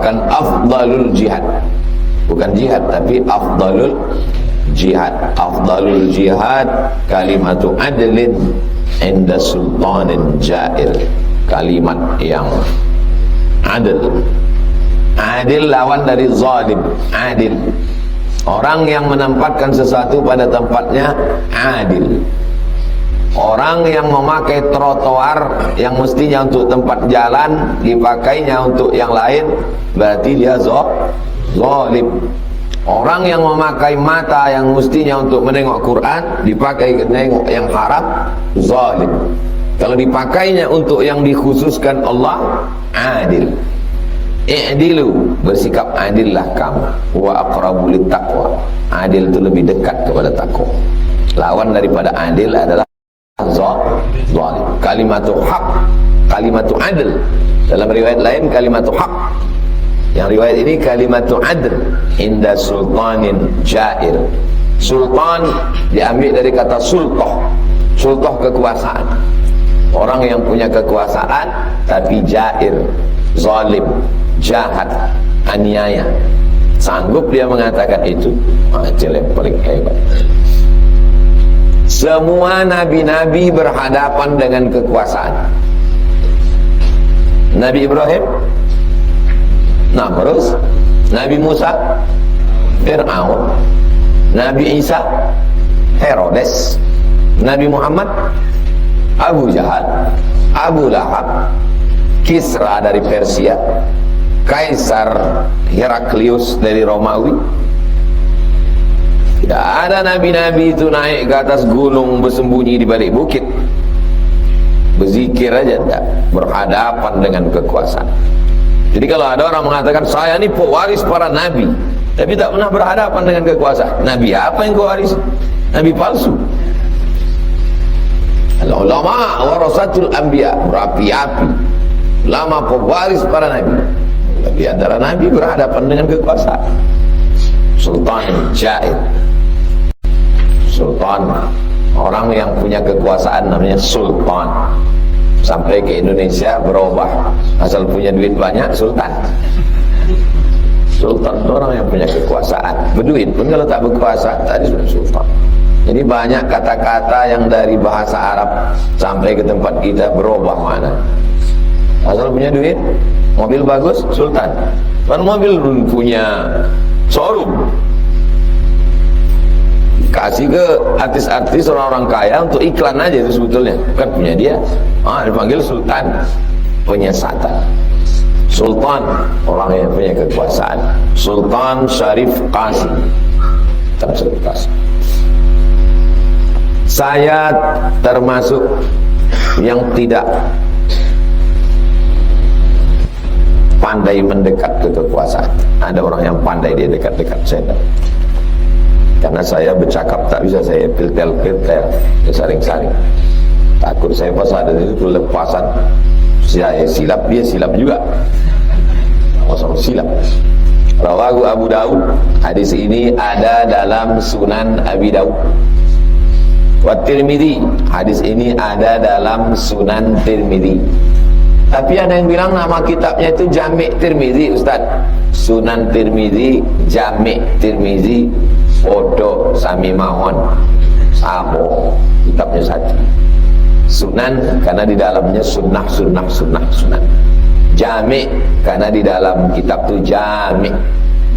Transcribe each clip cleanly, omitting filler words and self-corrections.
bahkan afdalul jihad, bukan jihad tapi afdalul jihad. Afdalul jihad kalimatu adlin inda sultanin jair, kalimat yang adil. Adil lawan dari zalim. Adil, orang yang menempatkan sesuatu pada tempatnya, adil. Orang yang memakai trotoar yang mestinya untuk tempat jalan dipakainya untuk yang lain, berarti dia zalim. Orang yang memakai mata yang mestinya untuk menengok Quran dipakai menengok yang haram, zalim. Kalau dipakainya untuk yang dikhususkan Allah, adil. I'dilu, bersikap adillah kamu. Wa aqrabu littaqwa, adil itu lebih dekat kepada takwa. Lawan daripada adil adalah zalim. Kalimatu haq, kalimatu adil. Dalam riwayat lain kalimatu haq, yang riwayat ini kalimatu adil inda sultanin jair. Sultan diambil dari kata sultah. Sultah kekuasaan, orang yang punya kekuasaan tapi jair, zalim, jahat, aniaya. Sanggup dia mengatakan itu, macam yang paling hebat. Semua nabi-nabi berhadapan dengan kekuasaan. Nabi Ibrahim Namrus, Nabi Musa Fir'aun, Nabi Isa Herodes, Nabi Muhammad Abu Jahal, Abu Lahab, Kisra dari Persia, Kaisar Heraklius dari Romawi. Tidak ada nabi-nabi itu naik ke atas gunung bersembunyi di balik bukit berzikir aja, tidak, berhadapan dengan kekuasaan. Jadi kalau ada orang mengatakan saya ini pewaris para nabi tapi tak pernah berhadapan dengan kekuasaan, nabi apa yang kau waris? Nabi palsu. Al-ulama warasatul anbiya, berapi-api, ulama pewaris para nabi. Tapi antara nabi berhadapan dengan kekuasaan. Sultan jair, sultan, orang yang punya kekuasaan namanya sultan. Sampai ke Indonesia berubah, asal punya duit banyak sultan. Sultan itu orang yang punya kekuasaan. Berduit pun kalau tak berkuasa tadi sudah sultan. Jadi banyak kata-kata yang dari bahasa Arab sampai ke tempat kita berubah mana. Asal punya duit, mobil bagus, sultan. Kan mobil punya showroom, kasih ke artis-artis, orang-orang kaya untuk iklan aja, itu sebetulnya bukan punya dia. Dipanggil sultan, penyesatan. Sultan, orang yang punya kekuasaan. Sultan Syarif Qasim, Syarif Qasim. Saya termasuk yang tidak pandai mendekat ke kekuasaan. Ada orang yang pandai dia dekat-dekat, saya tak. Karena saya bercakap tak bisa saya piltel-piltel, saring-saring. Takut saya pas ada itu lepasan, saya silap, dia silap juga. Sama silap. Rawahu Abu Daud, hadis ini ada dalam Sunan Abi Daud. Wa Tirmidzi, hadis ini ada dalam Sunan Tirmidzi. Tapi ada yang bilang nama kitabnya itu Jami' Tirmidzi, Ustaz. Sunan Tirmidzi, Jami' Tirmidzi, podo sami mawon, samo, kitabnya satu. Sunan karena di dalamnya sunnah. Jami' karena di dalam kitab itu jami'.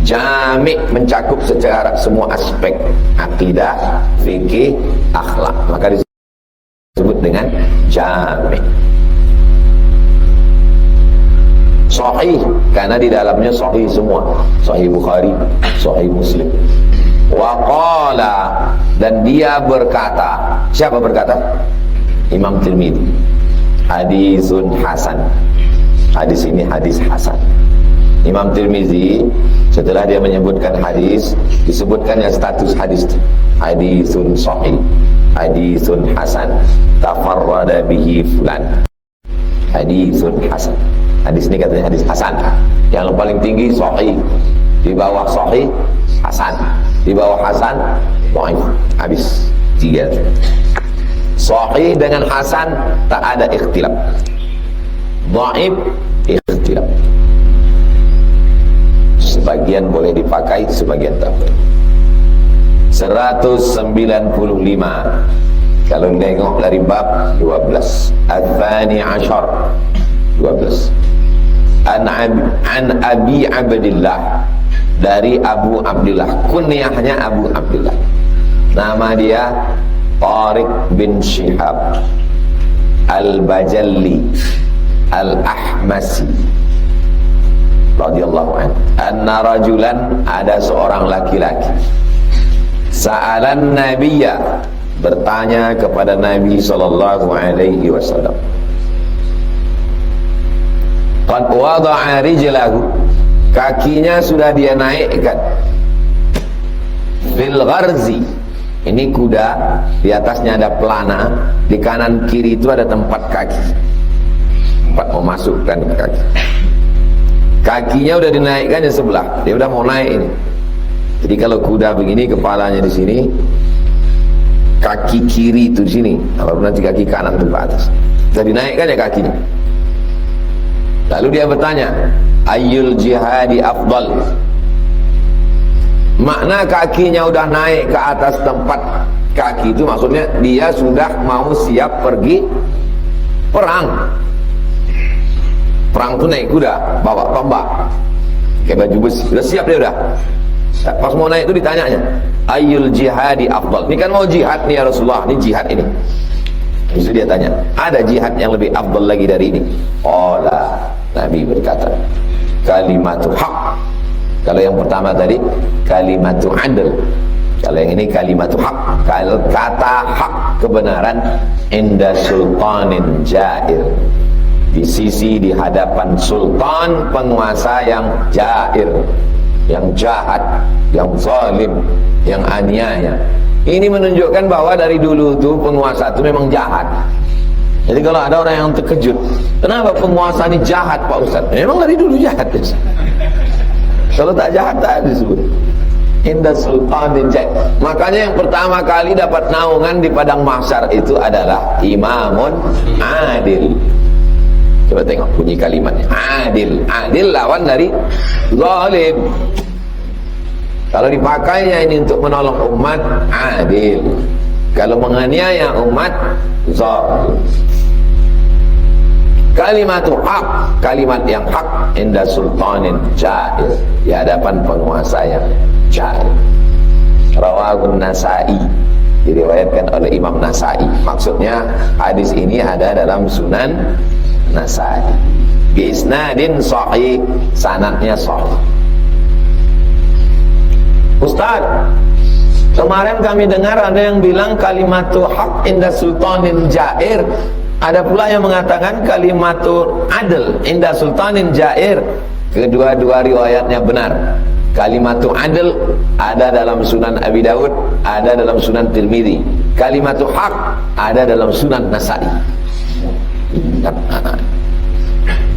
Jami' mencakup secara semua aspek akidah, fikih, akhlak. Maka disebut dengan jami'. Sahih karena di dalamnya sahih semua. Sahih Bukhari, sahih Muslim. Wa qala, dan dia berkata, siapa berkata? Imam Tirmidzi. Hadisun hasan. Hadis ini hadis hasan. Imam Tirmidzi setelah dia menyebutkan hadis, disebutkannya status hadis. Hadisun sahih, hadisun hasan, tafarrada bihi fulan. Hadisun hasan. Hadis ini katanya hadis hasan. Yang paling tinggi sahih, di bawah sahih hasan, di bawah hasan dhaif. Habis tiga. Sahih dengan hasan tak ada ikhtilaf. Dhaif ikhtilaf. sebagian boleh dipakai, sebagian tak boleh. 195 kalau tengok dari bab 12 Al-Thani Ashar 12 An Abi Abdillah, dari Abu Abdillah, kunyahnya Abu Abdillah, nama dia Tariq bin Shihab Al-Bajalli Al-Ahmasi radhiyallahu anhu, anna rajulan, ada seorang laki-laki, sa'alan nabiyya, bertanya kepada Nabi sallallahu alaihi wasallam, qad wada'a rijlahu, kakinya sudah dia naikkan, fil gharzi, ini kuda, di atasnya ada pelana, di kanan kiri itu ada tempat kaki, tempat memasukkan kaki. Kakinya udah dinaikkan di sebelah, dia udah mau naik ini. Jadi kalau kuda begini, kepalanya di sini, kaki kiri itu di sini, baru nanti kaki kanan itu ke atas. Sudah dinaikkan ya kakinya. Lalu dia bertanya, ayyul jihadi afdal, makna kakinya udah naik ke atas tempat kaki itu maksudnya dia sudah mau siap pergi perang. Perang itu naik kuda, bawa tombak, pakai baju besi, udah siap dia udah. Pas mau naik itu ditanyanya, ayyul jihadi afdal, ini kan mau jihad nih ya Rasulullah, ini jihad ini. Terus dia tanya, ada jihad yang lebih afdal lagi dari ini? Qala, Nabi berkata, kalimatu haq. Kalau yang pertama tadi kalimatu adl, kalau yang ini kalimatu haq, kata hak, kebenaran, inda sultanin jair, di sisi, di hadapan sultan, penguasa yang jair, yang jahat, yang zalim, yang aniaya. Ini menunjukkan bahwa dari dulu tuh penguasa itu memang jahat. Jadi kalau ada orang yang terkejut, kenapa penguasa ini jahat Pak Ustaz? Memang dari dulu jahat. Kalau tak jahat tak disebut inda sultanin jair. Makanya yang pertama kali dapat naungan di padang mahsyar itu adalah imamun adil. Coba tengok bunyi kalimatnya, adil. Adil lawan dari zalim. Kalau dipakainya ini untuk menolong umat, adil. Kalau menganiaya umat, zalim. Kalimatu haq, kalimat yang hak, inda sultanin jair, di hadapan penguasa yang jair. Rawahun Nasai, diriwayatkan oleh Imam Nasai. Maksudnya hadis ini ada dalam Sunan Nasai, bi isnadin sahih, sanadnya sahih. Ustaz, kemarin kami dengar ada yang bilang kalimatu haq inda sultanin jair, ada pula yang mengatakan kalimatu adl inda sultanin jair. Kedua-dua riwayatnya benar. Kalimatu adl ada dalam Sunan Abi Daud, ada dalam Sunan Tirmidzi. Kalimatu haq ada dalam Sunan Nasai.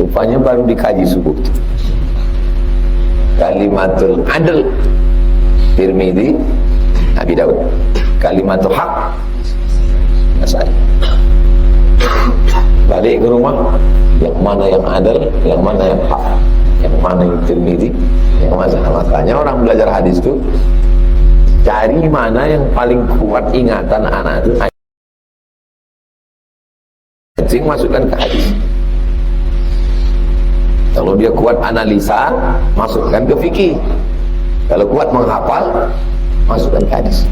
Rupanya baru dikaji subuh. Kalimatul adl Tirmidzi, Abi Daud. Kalimatul haq Nasai. Balik ke rumah, yang mana yang adil, yang mana yang hak, yang mana yang Tirmidzi, yang mana. Makanya orang belajar hadis itu cari mana yang paling kuat ingatan anak itu, cing masukkan ke hadis. Kalau dia kuat analisa, masukkan ke fikih. Kalau kuat menghafal, masukkan ke hadis.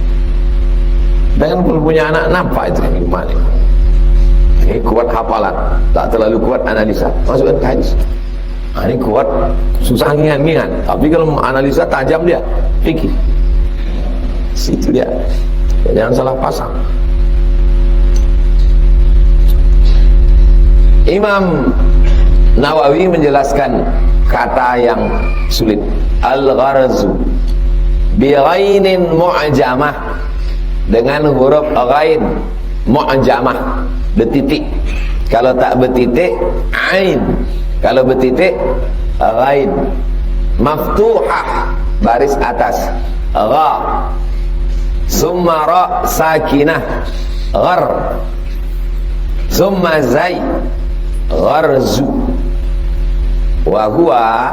Dan punya anak nampak itu yang gimana? Ini kuat hafalan, tak terlalu kuat analisa, masukkan ke hadis. Ini kuat, susah ngingat-ngingat, tapi kalau analisa tajam dia, fikih. Situ dia, jangan salah pasang. Imam Nawawi menjelaskan kata yang sulit, al-gharzu bi ghainin mu'jamah, dengan huruf ghain mu'jamah, bertitik. Kalau tak bertitik, ain. Kalau bertitik, ghain. Maftuhah, baris atas, gha. Summa ra sakinah, ghar. Summa zai, gharzu. Wa huwa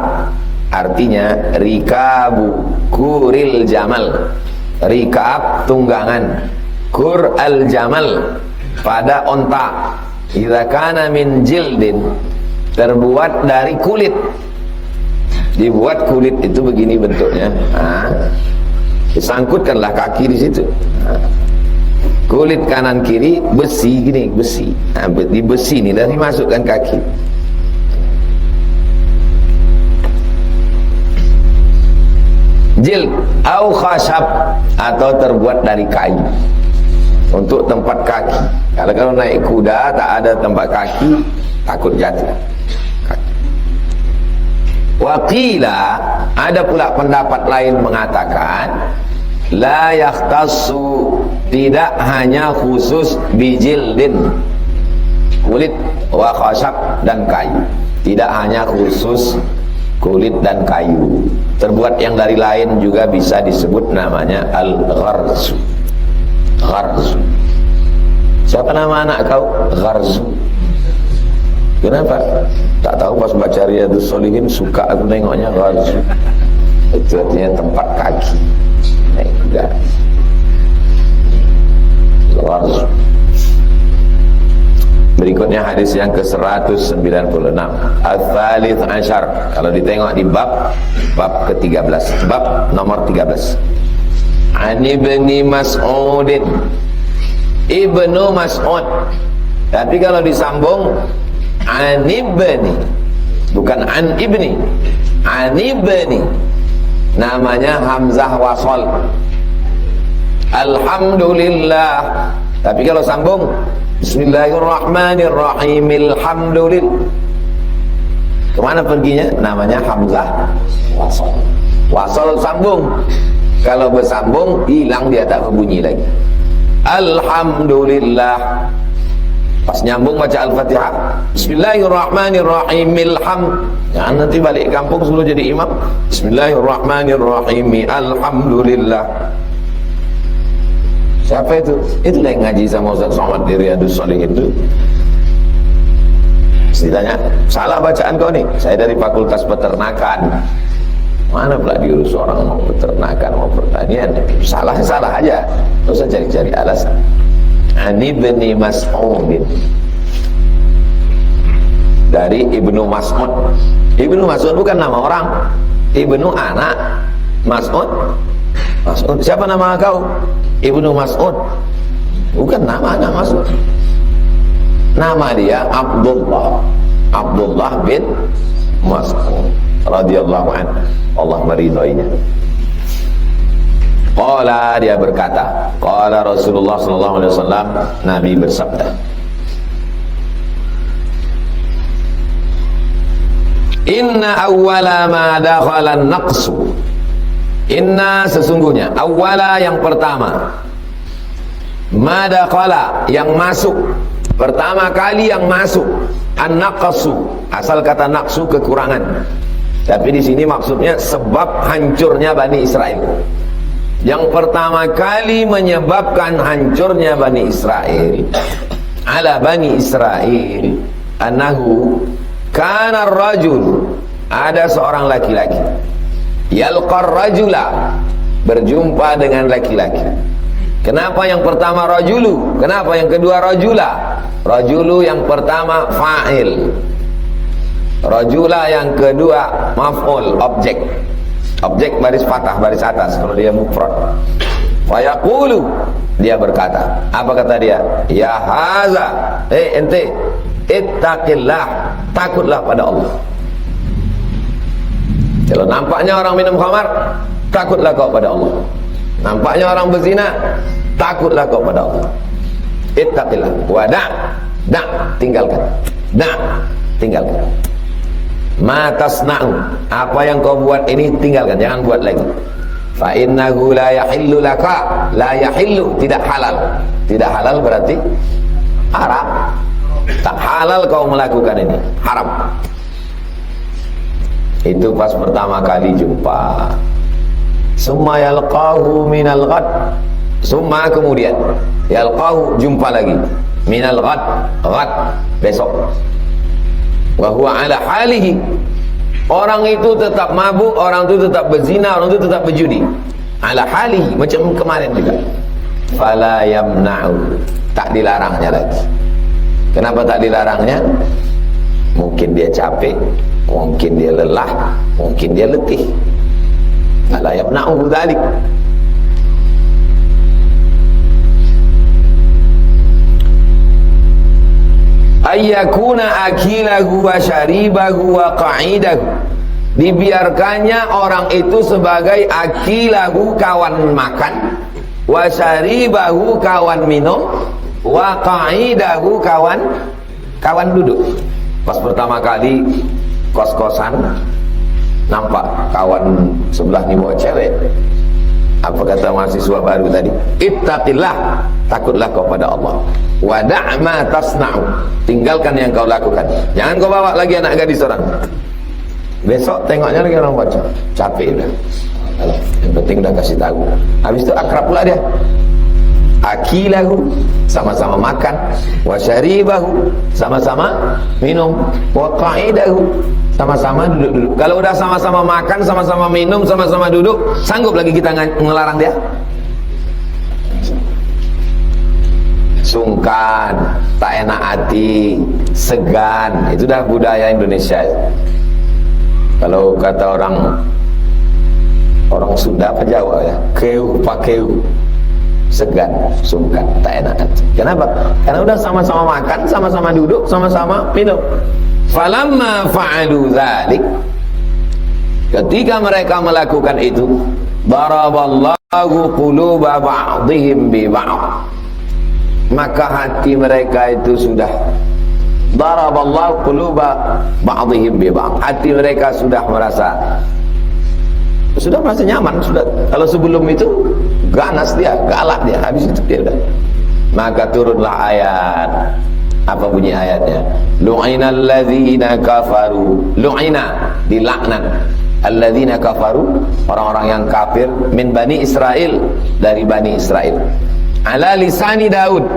Artinya rikabu kuril jamal, rikab tunggangan, kur al jamal pada onta, idza kana min jildin, terbuat dari kulit. Dibuat kulit itu begini bentuknya, disangkutkanlah kaki di situ. Kulit kanan kiri besi gini, besi. Di besi ini dari masukkan kaki. Jild au khashab, atau terbuat dari kayu untuk tempat kaki. Kalau naik kuda tak ada tempat kaki, takut jatuh. Waqila, ada pula pendapat lain mengatakan la yakhtassu, tidak hanya khusus bijildin, kulit, wa khashab, dan kayu. Tidak hanya khusus kulit dan kayu, terbuat yang dari lain juga bisa disebut namanya al-gharzu. Gharzu. Siapa nama anak kau? Gharzu. Kenapa? Tak tahu, pas baca Riyadhus Shalihin suka aku nengoknya gharzu. Itu artinya tempat kaki. Naik kuda. Gharzu. Berikutnya hadis yang ke-196, Al-Thalith Ashar. Kalau ditengok di bab ke-13, bab nomor 13. An Ibni Mas'udin, Ibnu Mas'ud. Tapi kalau disambung An Ibni, bukan An Ibni, An Ibni, namanya Hamzah wasol. Alhamdulillah. Tapi kalau sambung Bismillahirrahmanirrahim, alhamdulillah, kemana perginya? Namanya Hamzah wasol. Wasol sambung. Kalau bersambung hilang, dia tak berbunyi lagi. Alhamdulillah. Pas nyambung baca Al-Fatihah, Bismillahirrahmanirrahim, jangan nanti balik kampung sebelum jadi imam. Bismillahirrahmanirrahim, alhamdulillah. Siapa itu? Itu yang ngaji sama Ustaz Somad di Riyadhus Shalihin itu. Ditanya, salah bacaan kau nih? Saya dari Fakultas Peternakan. Mana pula diurus orang mau peternakan, mau pertanian? Salah aja. Tidak usah cari-cari alasan. An Ibni Mas'ud, dari Ibnu Mas'ud. Ibnu Mas'ud bukan nama orang. Ibnu anak, Mas'ud. Mas'ud. Siapa nama kau? Ibnu Mas'ud. Bukan nama anak Mas'ud. Nama dia Abdullah. Abdullah bin Mas'ud radhiyallahu anhu. Allah meridhoinya. Qala, dia berkata, qala Rasulullah sallallahu alaihi wasallam, Nabi bersabda, inna awwala ma dakhala an-naqsu, inna sesungguhnya, awwala yang pertama, ma dakhala yang masuk, pertama kali yang masuk, an-naqsu, asal kata naqsu kekurangan. Tapi di sini maksudnya sebab hancurnya Bani Israel. Yang pertama kali menyebabkan hancurnya Bani Israel, ala Bani Israel, annahu kana rajul, ada seorang laki-laki, yalqar rajula, berjumpa dengan laki-laki. Kenapa yang pertama rajulu? Kenapa yang kedua rajula? Rajulu yang pertama fa'il, rajula yang kedua maf'ul, objek. Objek baris fathah, baris atas kalau dia mufrad. Wa yaqulu, dia berkata, apa kata dia? Ya haza, ente, ittaqillah, takutlah pada Allah. Kalau nampaknya orang minum khamar, takutlah kau pada Allah. Nampaknya orang berzina, takutlah kau pada Allah. Ittaqillah, wa tinggalkan. Tinggalkan. Ma tasna'u, apa yang kau buat ini tinggalkan, jangan buat lagi. Fa innahu la yahillu laka, la yahillu, tidak halal. Tidak halal berarti haram. Tak halal kau melakukan ini, haram. Itu pas pertama kali jumpa. Summa yalqahu minal ghad, summa kemudian yalqahu, jumpa lagi, minal ghad, besok. Wa huwa ala halihi, Orang itu tetap mabuk, orang itu tetap berzina, orang itu tetap berjudi. Ala hali, macam kemarin juga. Fala yamna'u, tak dilarangnya lagi. Kenapa tak dilarangnya? Mungkin dia capek, mungkin dia lelah, mungkin dia letih. Fala yamna'u dzalik. Ayyakuna akilahu wa syaribahu wa qa'idahu, dibiarkannya orang itu sebagai akilahu, kawan makan, wa syaribahu, kawan minum, wa qa'idahu, kawan duduk. Pas pertama kali kos-kosan, nampak kawan sebelah ni bawa cewek. Apa kata mahasiswa baru tadi? Ittaqillah, takutlah kau pada Allah. Wa da' ma tasna'u, tinggalkan yang kau lakukan. Jangan kau bawa lagi anak gadis orang. Besok tengoknya lagi orang baca, capek dah. Yang penting dah kasih tahu. Habis itu akrab pula dia. Akilahu, sama-sama makan, wa syaribahu, sama-sama minum, wa qa'idahu, sama-sama duduk-duduk. Kalau udah sama-sama makan, sama-sama minum, sama-sama duduk, sanggup lagi kita ngelarang dia? Sungkan, tak enak hati, segan, itu dah budaya Indonesia. Kalau kata orang Sunda apa Jawa ya, keu pakeu, segan, sungkan, tak enak hati. Kenapa? Karena udah sama-sama makan, sama-sama duduk, sama-sama minum. Falamma fa'alu dzalik, ketika mereka melakukan itu, daraballahu quluba ba'dihim bi ba'd, maka hati mereka itu sudah, daraballahu quluba ba'dihim bi ba'd, hati mereka sudah merasa nyaman sudah. Kalau sebelum itu ganas dia, galak dia, habis itu dia udah. Maka turunlah ayat. Apa bunyi ayatnya? Lu'inal ladzina kafaru, lu'ina, dilaknat, alladzina kafaru, orang-orang yang kafir, min Bani Israel, dari Bani Israel, ala lisani Daud,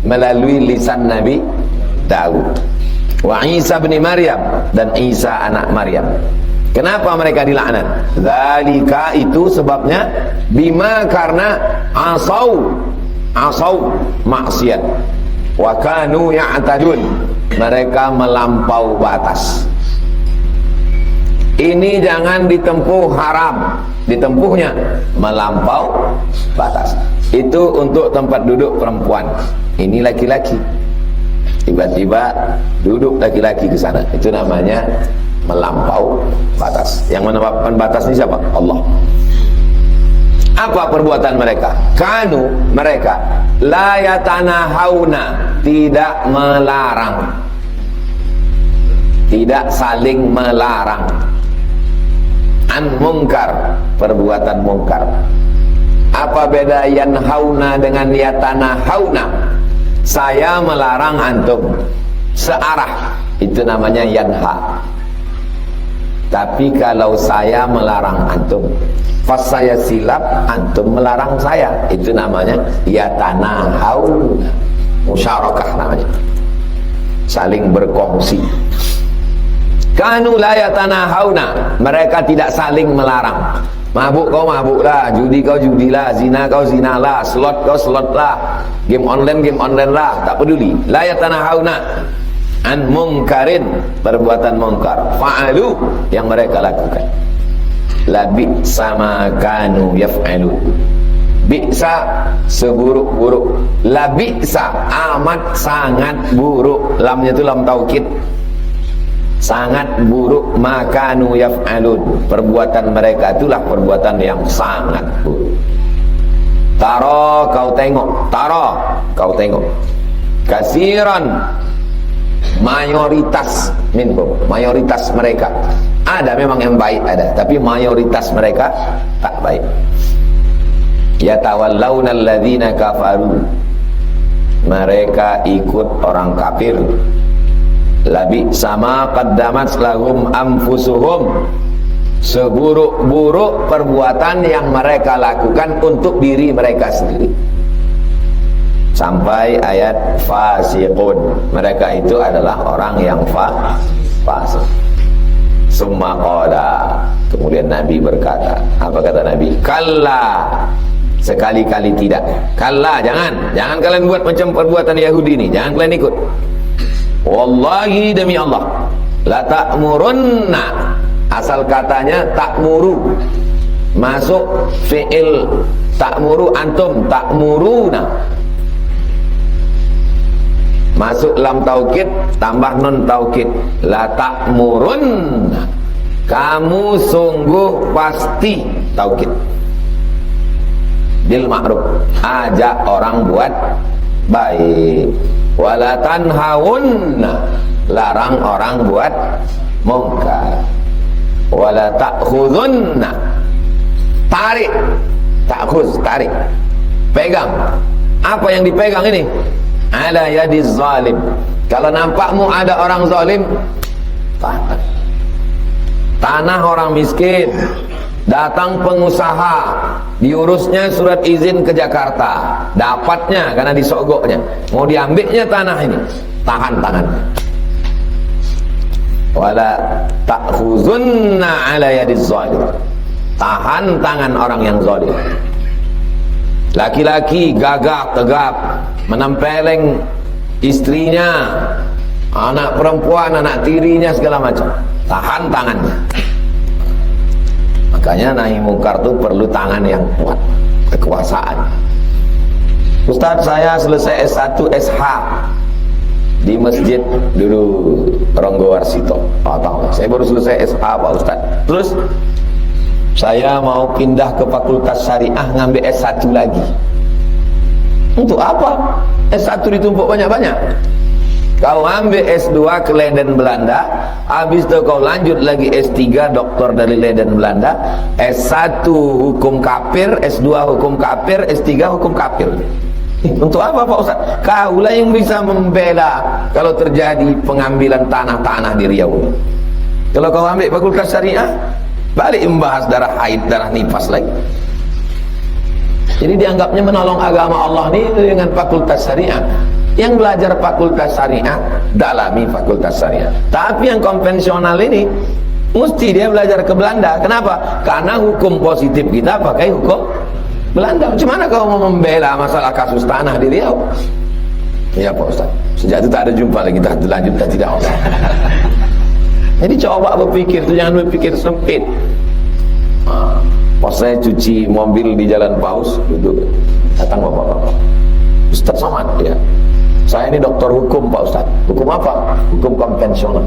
melalui lisan Nabi Daud, wa Isa bin Maryam, dan Isa anak Maryam. Kenapa mereka dilaknat? Dzalika, itu sebabnya, bima, karena asau maksiat, wa kanu ya'tadun, mereka melampau batas. Ini jangan ditempuh haram, ditempuhnya melampau batas. Itu untuk tempat duduk perempuan, ini laki-laki, tiba-tiba duduk laki-laki ke sana, itu namanya melampau batas. Yang menetapkan batas ini siapa? Allah. Apa perbuatan mereka? Kanu, mereka, la yatanahawna, tidak melarang, tidak saling melarang, an mungkar, perbuatan mungkar. Apa beda yanhauna dengan yatanahawna? Saya melarang antum searah, itu namanya yanha. Tapi kalau saya melarang antum, pas saya silap, antum melarang saya, itu namanya yatanahawna, musyarakah namanya, saling berkongsi. Kanu la yatanahawna, mereka tidak saling melarang. Mabuk kau mabuklah, judi kau judilah, zina kau zinalah, slot kau slotlah, game online lah, tak peduli. La yatanahawna an mungkarin, perbuatan mungkar, fa'alu, yang mereka lakukan. La bi'sa ma kanu yaf'alu, bi'sa, seburuk-buruk, la bi'sa, amat sangat buruk, lamnya itu lam taukid, sangat buruk, makanu yaf'alun, perbuatan mereka itulah perbuatan yang sangat buruk. Taro, kau tengok, taro, kau tengok, kasiran, mayoritas minhum, mayoritas mereka, ada memang yang baik ada, tapi mayoritas mereka tak baik. Yatawallawna alladzina kafaru, mereka ikut orang kafir. Labi sama qaddamat lahum anfusuhum, seburuk-buruk perbuatan yang mereka lakukan untuk diri mereka sendiri. Sampai ayat fasiqun, mereka itu adalah orang yang fasik. Summa qala, kemudian Nabi berkata, apa kata Nabi? Kalla, sekali-kali tidak. Kalla, jangan kalian buat macam perbuatan Yahudi ini, jangan kalian ikut. Wallahi, demi Allah, la ta'murunna, asal katanya ta'muru, masuk fi'il ta'muru, antum ta'muruna, masuk lam taukid tambah nun taukid, la ta'murun, kamu sungguh pasti, taukid bil ma'ruf, ajak orang buat baik, wala tanhaunna, larang orang buat mungkar, wala ta'khudunna, tarik, ta'khuz, tarik, pegang. Apa yang dipegang ini? Ala yadiz zalim, kalau nampakmu ada orang zalim, tahan. Tanah orang miskin, datang pengusaha, diurusnya surat izin ke Jakarta, dapatnya karena disogoknya, mau diambilnya tanah ini, tahan tangannya. Wala ta'khuzunna ala yadiz zalim, tahan tangan orang yang zalim. Laki-laki gagap tegap menempeleng istrinya, anak perempuan, anak tirinya, segala macam, tahan tangannya. Makanya nahi mungkar itu perlu tangan yang kuat, kekuasaan. Ustaz, saya selesai S1 SH di masjid dulu Ronggo Warsito. Oh, tahu, saya baru selesai SH Pak Ustaz. Terus saya mau pindah ke fakultas syariah, ngambil S1 lagi. Untuk apa? S1 ditumpuk banyak-banyak. Kau ambil S2 ke Leiden Belanda, habis itu kau lanjut lagi S3 doktor dari Leiden Belanda, S1 hukum kafir, S2 hukum kafir, S3 hukum kafir. Untuk apa Pak Ustaz? Kaulah yang bisa membela kalau terjadi pengambilan tanah-tanah di Riau. Kalau kau ambil fakultas syariah, balik membahas darah haid, darah nifas lagi. Jadi dianggapnya menolong agama Allah ini dengan fakultas syariah. Yang belajar fakultas syariah, dalami fakultas syariah. Tapi yang konvensional ini mesti dia belajar ke Belanda. Kenapa? Karena hukum positif kita pakai hukum Belanda. Bagaimana kau mau membela masalah kasus tanah di Riau? Ya Pak Ustaz, sejak itu tak ada jumpa lagi, kita lanjut dan tidak Allah. Jadi coba berpikir itu, jangan berpikir sempit. Pas saya cuci mobil di Jalan Paus, duduk, datang bapak-bapak, Ustaz Somad, ya, saya ini dokter hukum Pak Ustaz. Hukum apa? Hukum konvensional.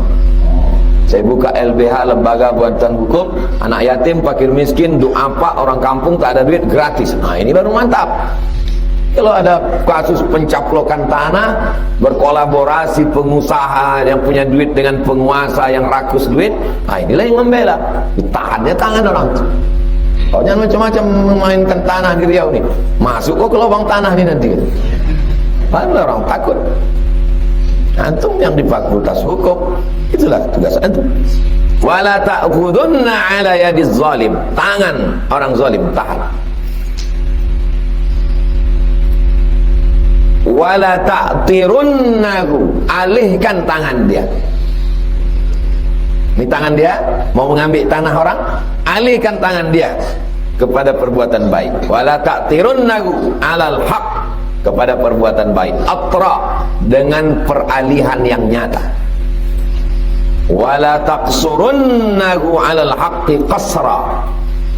Saya buka LBH, lembaga bantuan hukum anak yatim, fakir miskin, duafa, orang kampung tak ada duit, gratis. Nah ini baru mantap. Kalau ada kasus pencaplokan tanah, berkolaborasi pengusaha yang punya duit dengan penguasa yang rakus duit, nah inilah yang membela. Ditahannya tangan orang. Kau jangan macam-macam memainkan tanah di Riau nih. Masuk kok ke lubang tanah nih nanti. Padahal orang takut. Antum yang di fakultas hukum, itulah tugas antum. Wala ta'khudunna ala yadiz zalim, tangan orang zalim tahan. Wala ta'tirunnahu, alihkan tangan dia. Ini tangan dia mau mengambil tanah orang, alihkan tangan dia kepada perbuatan baik. Wala ta'tirunnahu alal haq, kepada perbuatan baik. Atra, dengan peralihan yang nyata. Wala taqsurunnahu alal haqqi qasra,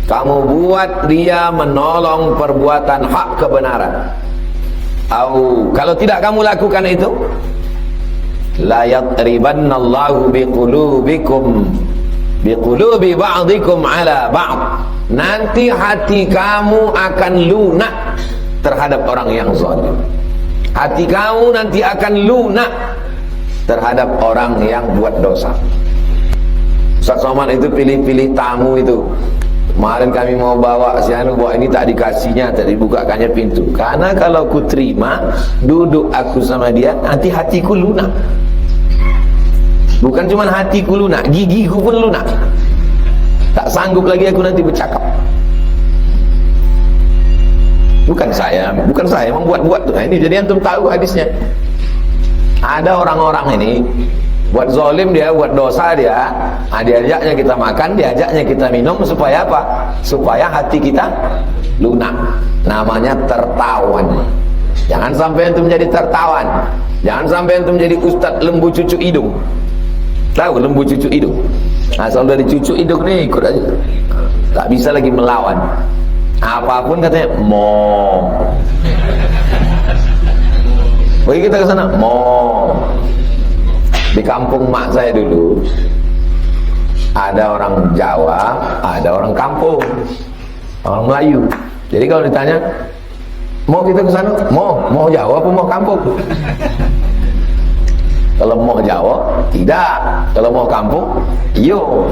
kamu buat dia menolong perbuatan hak kebenaran. Kalau tidak kamu lakukan itu, la yatribannallahu biqulubi ba'dikum ala ba'd, nanti hati kamu akan lunak terhadap orang yang zalim. Hati kamu nanti akan lunak terhadap orang yang buat dosa. Ustaz Somad itu pilih-pilih tamu itu. Kemarin kami mau bawa si anu, bawa ini tak dikasihnya, tak dibukakannya pintu. Karena kalau ku terima, duduk aku sama dia, nanti hatiku lunak. Bukan cuma hatiku lunak, gigiku pun lunak. Tak sanggup lagi aku nanti bercakap. Bukan saya membuat-buat tuh. Nah, ini jadi antum tahu hadisnya. Ada orang-orang ini buat zalim dia, buat dosa dia, diajaknya kita makan, diajaknya kita minum, supaya apa? Supaya hati kita lunak. Namanya tertawan. Jangan sampai antum menjadi tertawan. Jangan sampai antum menjadi ustadz lembu cucu hidung. Tahu lembu cucu hidung? Asal dari cucu hidung nih ikut aja. Tak bisa lagi melawan. Apapun katanya mo. Pergi kita ke sana mo. Di kampung mak saya dulu ada orang Jawa, ada orang kampung, orang Melayu. Jadi kalau ditanya mau kita ke sana, mau Jawa apa mau kampung? Kalau mau Jawa tidak, kalau mau kampung iyo.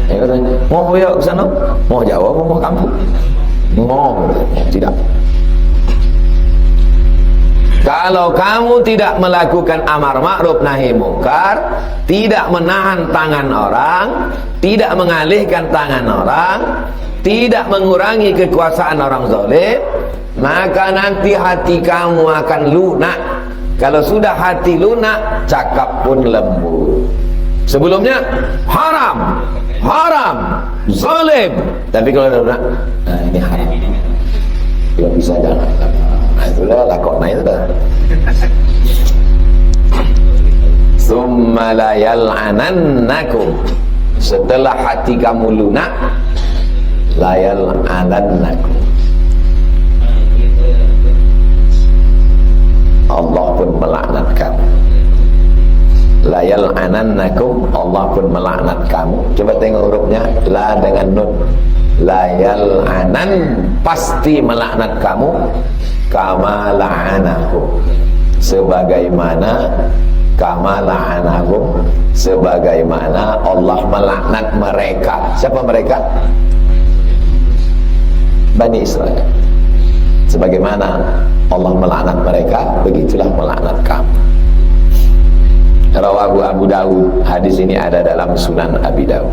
Ya katanya mau ke sana, mau Jawa apa mau kampung? Mau tidak. Kalau kamu tidak melakukan amar ma'ruf nahi mungkar, tidak menahan tangan orang, tidak mengalihkan tangan orang, tidak mengurangi kekuasaan orang zalim, maka nanti hati kamu akan lunak. Kalau sudah hati lunak, cakap pun lembut. Sebelumnya haram, zalim. Tapi kalau lunak, nah ini haram. Tidak bisa jangan. Nah itulah lakona itu dah. Summa la yal'anannakum. Setelah hati kamu lunak, la yal'anannakum. Allah pun melaknat kamu. La yal'anannakum, Allah pun melaknat kamu. Coba tengok hurufnya, la dengan nun. La yal'anan, pasti melaknat kamu. Kama la'anahum, sebagaimana kama la'anahum, sebagaimana Allah melaknat mereka. Siapa mereka? Bani Israel. Sebagaimana Allah melaknat mereka, begitulah melaknat kamu. Rawahu Abu Dawud, hadis ini ada dalam Sunan Abi Dawud.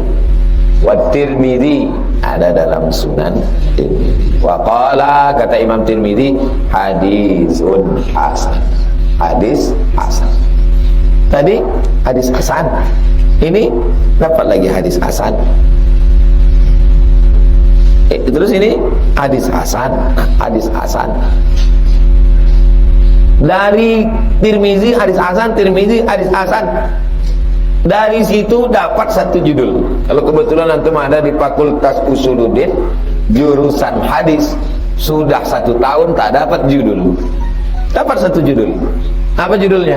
Wa Tirmidzi, ada dalam Sunan Tirmidzi. Wa qala, kata Imam Tirmidzi, hadisun hasan. Hadis hasan. Tadi hadis hasan. Ini dapat lagi hadis hasan. Terus ini hadis hasan, hadis hasan. Dari Tirmidzi hadis hasan, Tirmidzi hadis hasan. Dari situ dapat satu judul. Kalau kebetulan antum ada di Fakultas Usuluddin jurusan hadis, sudah 1 tahun tak dapat judul. Dapat satu judul. Apa judulnya?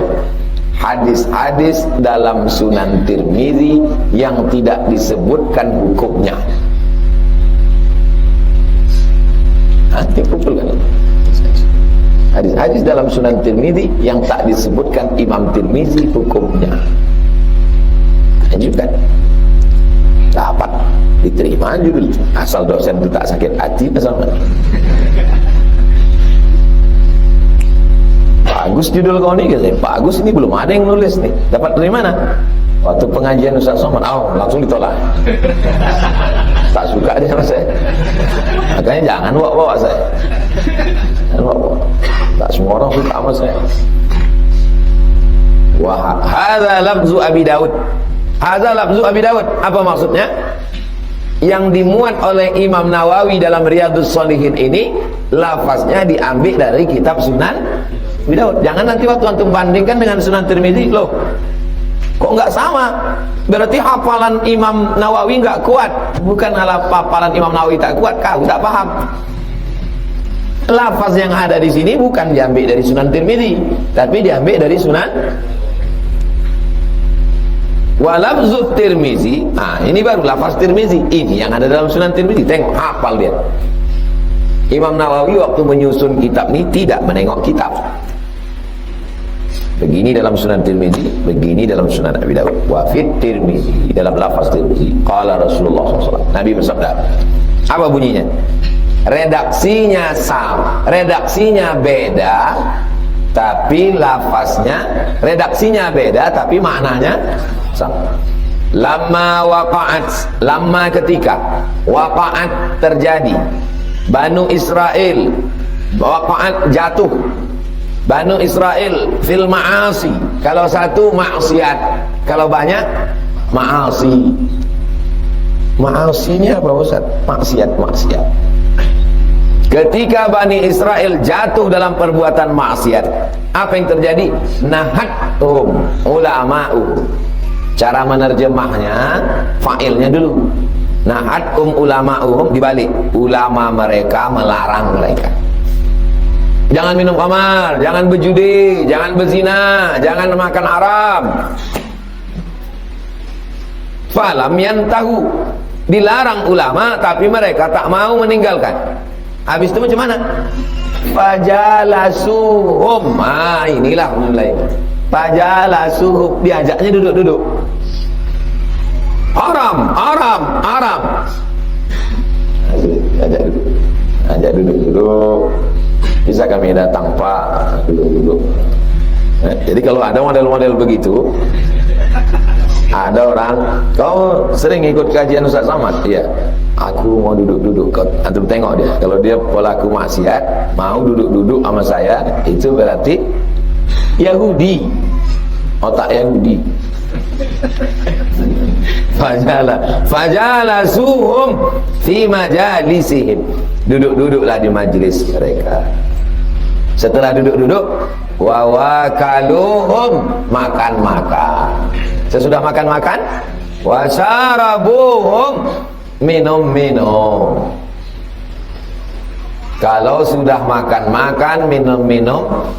Hadis-hadis dalam Sunan Tirmidzi yang tidak disebutkan hukumnya. Nanti kumpulkan. Hadis-hadis dalam Sunan Tirmidzi yang tak disebutkan Imam Tirmidzi hukumnya. Juga dapat diterima judul, asal dosen itu tak sakit hati sama. Bagus judul kau ini, katanya. Pak Agus ini belum ada yang nulis nih. Dapat dari mana? Waktu pengajian Ustaz Somad, langsung ditolak. Tak suka dia sama saya. Makanya jangan bawa saya. Jangan bawa. Tak semua orang suka sama saya. Wah, hadza lafzu Abi Daud. Hadza lafzu Abi Dawud. Apa maksudnya? Yang dimuat oleh Imam Nawawi dalam Riyadhus Shalihin ini lafaznya diambil dari kitab Sunan Abi Dawud. Jangan nanti waktu antum bandingkan dengan Sunan Tirmidzi, loh kok nggak sama? Berarti hafalan Imam Nawawi nggak kuat. Bukan hafalan Imam Nawawi tak kuat, kau tak paham. Lafaz yang ada di sini bukan diambil dari Sunan Tirmidzi, tapi diambil dari Sunan wa lafzu Tirmizi. Ini baru lafaz Tirmizi. Ini yang ada dalam Sunan Tirmizi. Tengok, hafal dia. Imam Nawawi waktu menyusun kitab ini tidak menengok kitab. Begini dalam Sunan Tirmizi, begini dalam Sunan Abi Dawud. Wa fit Tirmizi, dalam lafaz Tirmizi. Qala Rasulullah SAW. Nabi bersabda. Apa bunyinya? Redaksinya sama, redaksinya beda, tapi lafaznya, redaksinya beda, tapi maknanya sama. Lama waqa'at, lama ketika waqa'at terjadi, Banu Israel waqa'at jatuh, Banu Israel fil ma'asi, kalau satu maksiat, kalau banyak ma'asi. Ma'asi ini apa Ustaz? Maksiat. Ketika Bani Israel jatuh dalam perbuatan maksiat, apa yang terjadi? Nahathum ulama'u. Cara menerjemahnya, fa'ilnya dulu. Nahathum ulama'uhum, dibalik. Ulama mereka melarang mereka. Jangan minum khamar, jangan berjudi, jangan berzina, jangan makan haram. Falam yantahu. Dilarang ulama, tapi mereka tak mau meninggalkan. Habis itu macam mana? Fajalasuhum. Inilah mulai. Fajalasuhum, diajaknya duduk-duduk. Haram. Ajak duduk. Bisa kami datang Pak, duduk. Jadi kalau ada model-model begitu, ada orang, kau sering ikut kajian Ustaz Samad? Iya. Aku mau duduk-duduk. Antum tengok dia, kalau dia pelaku maksiat, mau duduk-duduk sama saya, itu berarti Yahudi, otak Yahudi. Fajalasuhum fi majalisihim. Duduk-duduklah di majlis mereka. Setelah duduk-duduk, wa wakaluhum, makan-makan. Sesudah makan-makan, wa syarabuhum, minum-minum. Kalau sudah makan-makan, minum-minum,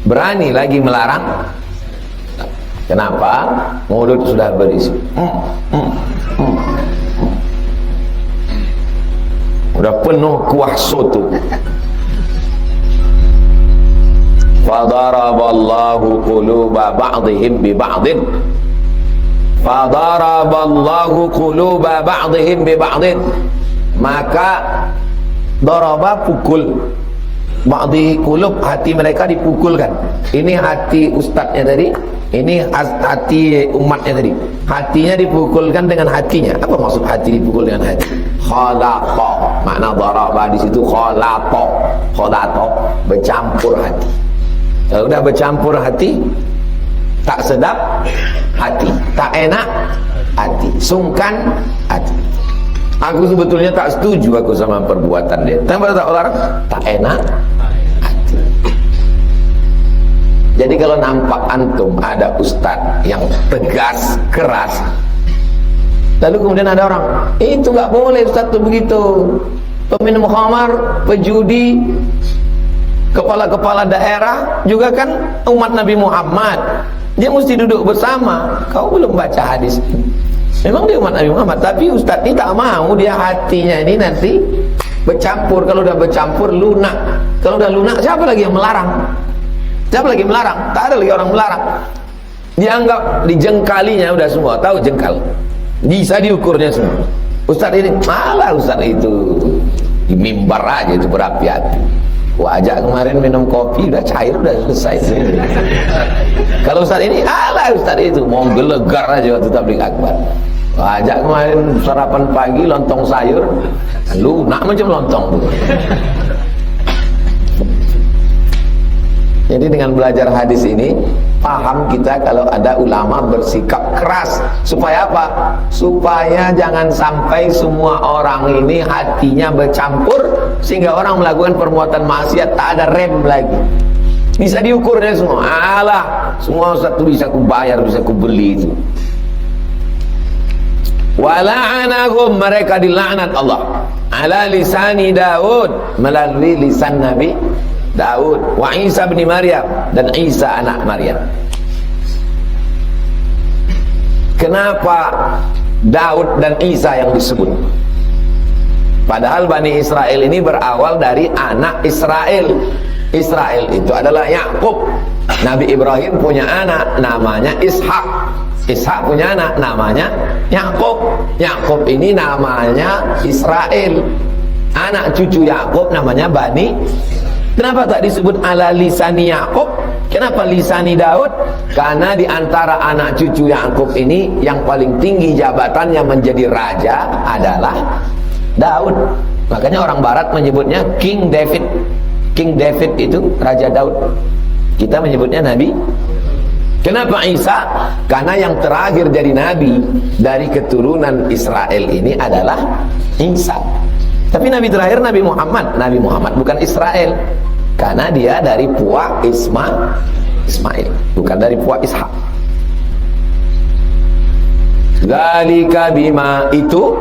berani lagi melarang? Kenapa? Mulut sudah berisi. Udah penuh kuah soto. Fadaraballahu quluba ba'dihim bi ba'din. Fadaraballahu quluba ba'dihim bi ba'din. Maka daraba, pukul, ba'di qulub, hati mereka dipukulkan. Ini hati ustadznya tadi, ini hati umatnya tadi. Hatinya dipukulkan dengan hatinya. Apa maksud hati dipukul dengan hati? Khalaqa, makna daraba di situ khalaqa. Khalaqa, bercampur hati. Kalau udah bercampur hati, tak sedap hati, tak enak hati, sungkan hati. Aku sebetulnya tak setuju aku sama perbuatan dia. Tapi tak orang tak enak hati. Jadi kalau nampak antum ada ustaz yang tegas, keras, lalu kemudian ada orang, itu nggak boleh ustaz tuh begitu. Peminum khamar, pejudi, kepala-kepala daerah juga kan umat Nabi Muhammad. Dia mesti duduk bersama. Kau belum baca hadis. Memang dia umat Nabi Muhammad, tapi ustaz ini tak mau, dia hatinya ini nanti bercampur. Kalau udah bercampur, lunak. Kalau udah lunak, siapa lagi yang melarang? Siapa lagi melarang? Tak ada lagi orang melarang. Dianggap dijengkalinya udah semua. Tahu jengkal? Bisa diukurnya semua. Ustaz ini, malah ustaz itu di mimbar aja itu berapi-api. Wajah kemarin minum kopi udah cair, udah selesai. Kalau ustaz ini, alah ustaz itu mau gelegar aja waktu tabligh akbar. Wajah kemarin sarapan pagi lontong sayur, lunak macam lontong tuh. Jadi dengan belajar hadis ini, paham kita kalau ada ulama bersikap keras. Supaya apa? Supaya jangan sampai semua orang ini hatinya bercampur, sehingga orang melakukan perbuatan maksiat tak ada rem lagi. Bisa diukurnya semua. Alah, semua satu bisa kubayar, bisa kubeli itu. Wala'anahum, mereka dilaknat Allah. Ala lisani Daud, melalui lisan Nabi Daud, wa Isa bin Maryam, dan Isa anak Maryam. Kenapa Daud dan Isa yang disebut? Padahal Bani Israel ini berawal dari anak Israel. Israel itu adalah Yakub. Nabi Ibrahim punya anak namanya Ishak. Ishak punya anak namanya Yakub. Yakub ini namanya Israel. Anak cucu Yakub namanya Bani. Kenapa tak disebut ala lisani Yakub? Kenapa lisani Daud? Karena di antara anak cucu Yakub ini yang paling tinggi jabatannya menjadi raja adalah Daud. Makanya orang barat menyebutnya King David. King David itu Raja Daud. Kita menyebutnya Nabi. Kenapa Isa? Karena yang terakhir jadi Nabi dari keturunan Israel ini adalah Isa. Tapi Nabi terakhir Nabi Muhammad. Nabi Muhammad bukan Israel, karena dia dari puak Ismail, bukan dari puak Ishak. Zalika bima, itu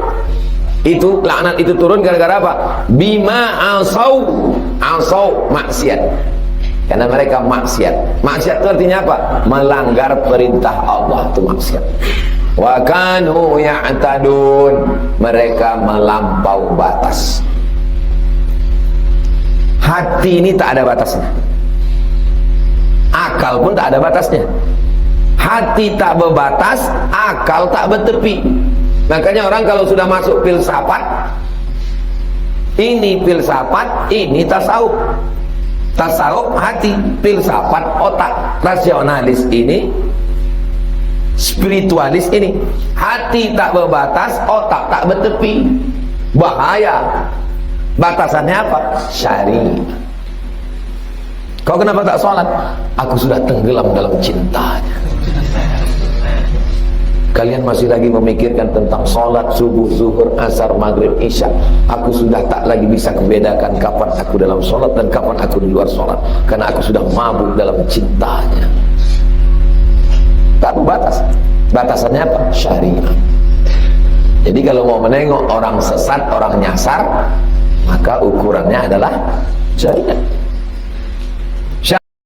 laknat itu turun gara-gara apa? Bima asau maksiat. Karena mereka maksiat. Maksiat itu artinya apa? Melanggar perintah Allah, itu maksiat. Wa kanu ya'tadun, mereka melampau batas. Hati ini tak ada batasnya. Akal pun tak ada batasnya. Hati tak berbatas, akal tak bertepi. Makanya orang kalau sudah masuk filsafat, ini filsafat, ini tasawuf. Tasawuf hati, filsafat otak, rasionalis ini, spiritualis ini. Hati tak berbatas, otak tak bertepi. Bahaya. Batasannya apa? Syariat. Kau kenapa tak sholat? Aku sudah tenggelam dalam cintanya. Kalian masih lagi memikirkan tentang sholat subuh, zuhur, asar, maghrib, isya. Aku sudah tak lagi bisa membedakan kapan aku dalam sholat dan kapan aku di luar sholat, karena aku sudah mabuk dalam cintanya. Tak batas. Batasannya apa? Syariat. Jadi kalau mau menengok orang sesat, orang nyasar, maka ukurannya adalah syariat.